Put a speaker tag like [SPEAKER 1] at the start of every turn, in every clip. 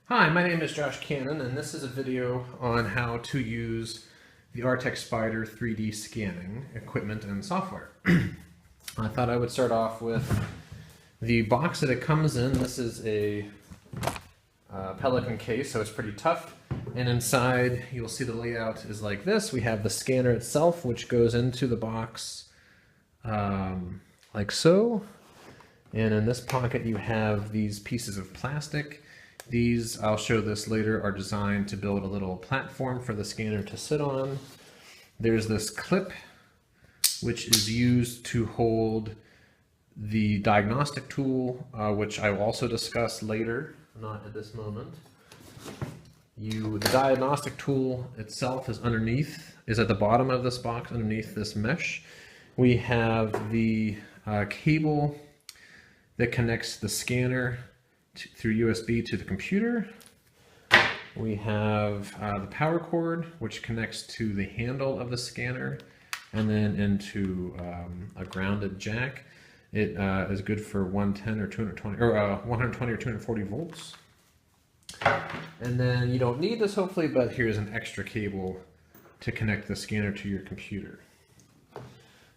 [SPEAKER 1] Hi, my name is Josh Cannon, and this is a video on how to use the Artec Spider 3D scanning equipment and software. I thought I would start off with the box that it comes in. This is a Pelican case, so it's pretty tough. And inside, you'll see the layout is like this. We have the scanner itself, which goes into the box like so. And in this pocket, you have these pieces of plastic. These, I'll show this later, are designed to build a little platform for the scanner to sit on. There's this clip, which is used to hold the diagnostic tool, which I will also discuss later, not at this moment. The diagnostic tool itself is at the bottom of this box, underneath this mesh. We have the cable that connects the scanner through USB to the computer. We have the power cord, which connects to the handle of the scanner and then into a grounded jack. It is good for 110 or 220 or 120 or 240 volts. And then you don't need this hopefully, but here's an extra cable to connect the scanner to your computer.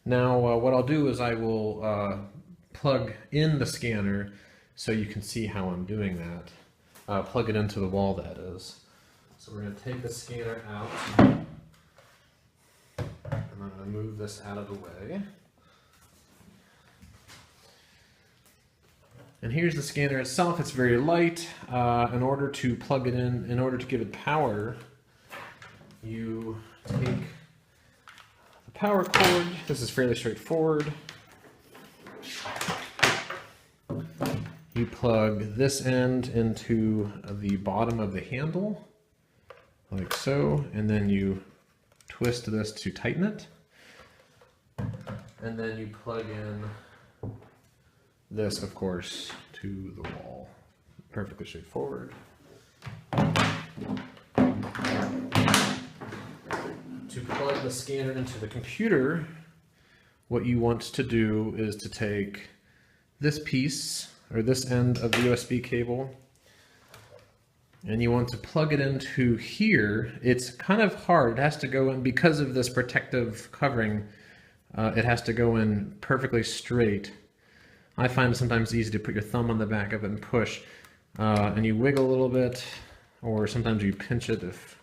[SPEAKER 1] Now what I'll do is I will plug in the scanner so you can see how I'm doing that. Plug it into the wall, that is. So we're going to take the scanner out. And I'm going to move this out of the way. And here's the scanner itself. It's very light. In order to plug it in order to give it power, you take the power cord. This is fairly straightforward. You plug this end into the bottom of the handle, like so, and then you twist this to tighten it. And then you plug in this, of course, to the wall. Perfectly straightforward. To plug the scanner into the computer, what you want to do is to take this piece, or this end of the USB cable, and you want to plug it into here. It's kind of hard. It has to go in, because of this protective covering, it has to go in perfectly straight. I find it sometimes easy to put your thumb on the back of it and push, and you wiggle a little bit, or sometimes you pinch it if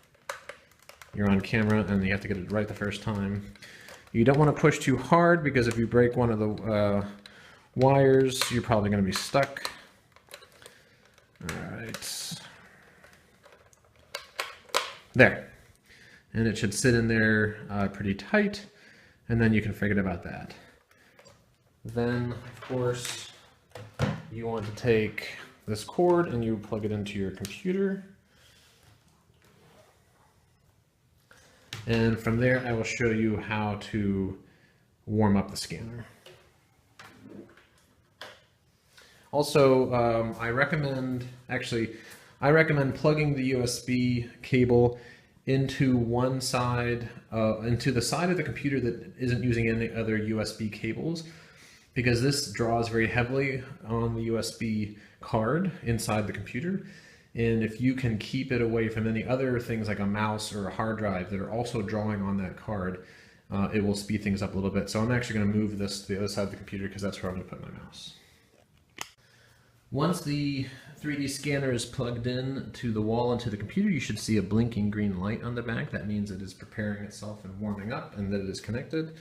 [SPEAKER 1] you're on camera and you have to get it right the first time. You don't want to push too hard, because if you break one of the wires, you're probably going to be stuck. All right. There. And it should sit in there pretty tight, and then you can forget about that. Then, of course, you want to take this cord and you plug it into your computer. And from there, I will show you how to warm up the scanner. Also, I recommend plugging the USB cable into one side, into the side of the computer that isn't using any other USB cables, because this draws very heavily on the USB card inside the computer. And if you can keep it away from any other things like a mouse or a hard drive that are also drawing on that card, it will speed things up a little bit. So I'm actually going to move this to the other side of the computer, because that's where I'm going to put my mouse. Once the 3D scanner is plugged in to the wall and to the computer, you should see a blinking green light on the back. That means it is preparing itself and warming up, and that it is connected.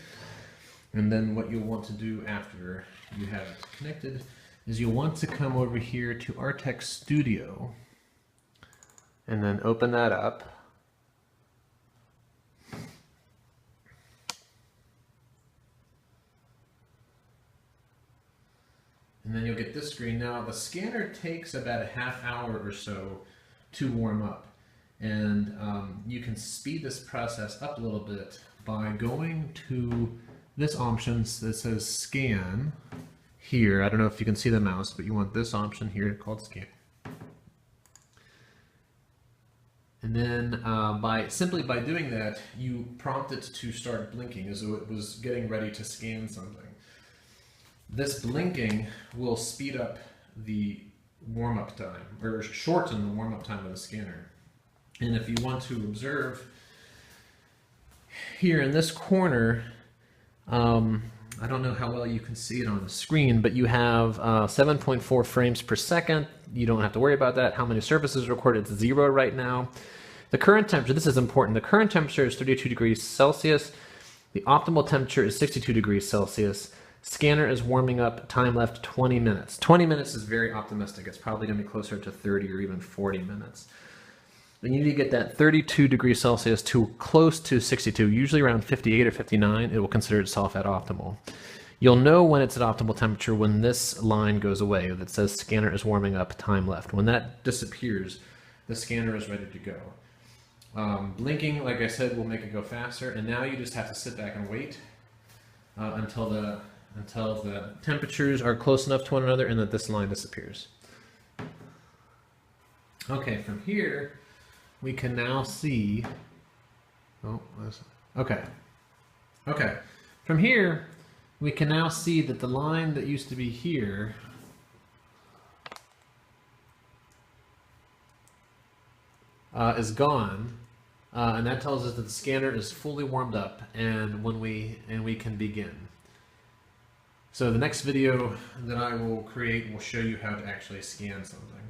[SPEAKER 1] And then what you'll want to do after you have it connected is you'll want to come over here to Artec Studio and then open that up. And then you'll get this screen. Now the scanner takes about a half hour or so to warm up. And you can speed this process up a little bit by going to this option that says scan here. I don't know if you can see the mouse, but you want this option here called scan. And then simply by doing that, you prompt it to start blinking as though it was getting ready to scan something. This blinking will speed up the warm-up time, or shorten the warm-up time of the scanner. And if you want to observe here in this corner, I don't know how well you can see it on the screen, but you have 7.4 frames per second. You don't have to worry about that. How many surfaces recorded? It's 0 right now. The current temperature, this is important. The current temperature is 32 degrees Celsius. The optimal temperature is 62 degrees Celsius. Scanner is warming up, time left 20 minutes. 20 minutes is very optimistic. It's probably going to be closer to 30 or even 40 minutes. Then you need to get that 32 degrees Celsius to close to 62, usually around 58 or 59, it will consider itself at optimal. You'll know when it's at optimal temperature when this line goes away that says scanner is warming up, time left. When that disappears, the scanner is ready to go. Blinking, like I said, will make it go faster, and now you just have to sit back and wait until the temperatures are close enough to one another and that this line disappears. Okay, from here, we can now see, okay. From here, we can now see that the line that used to be here is gone, and that tells us that the scanner is fully warmed up, and we can begin. So the next video that I will create will show you how to actually scan something.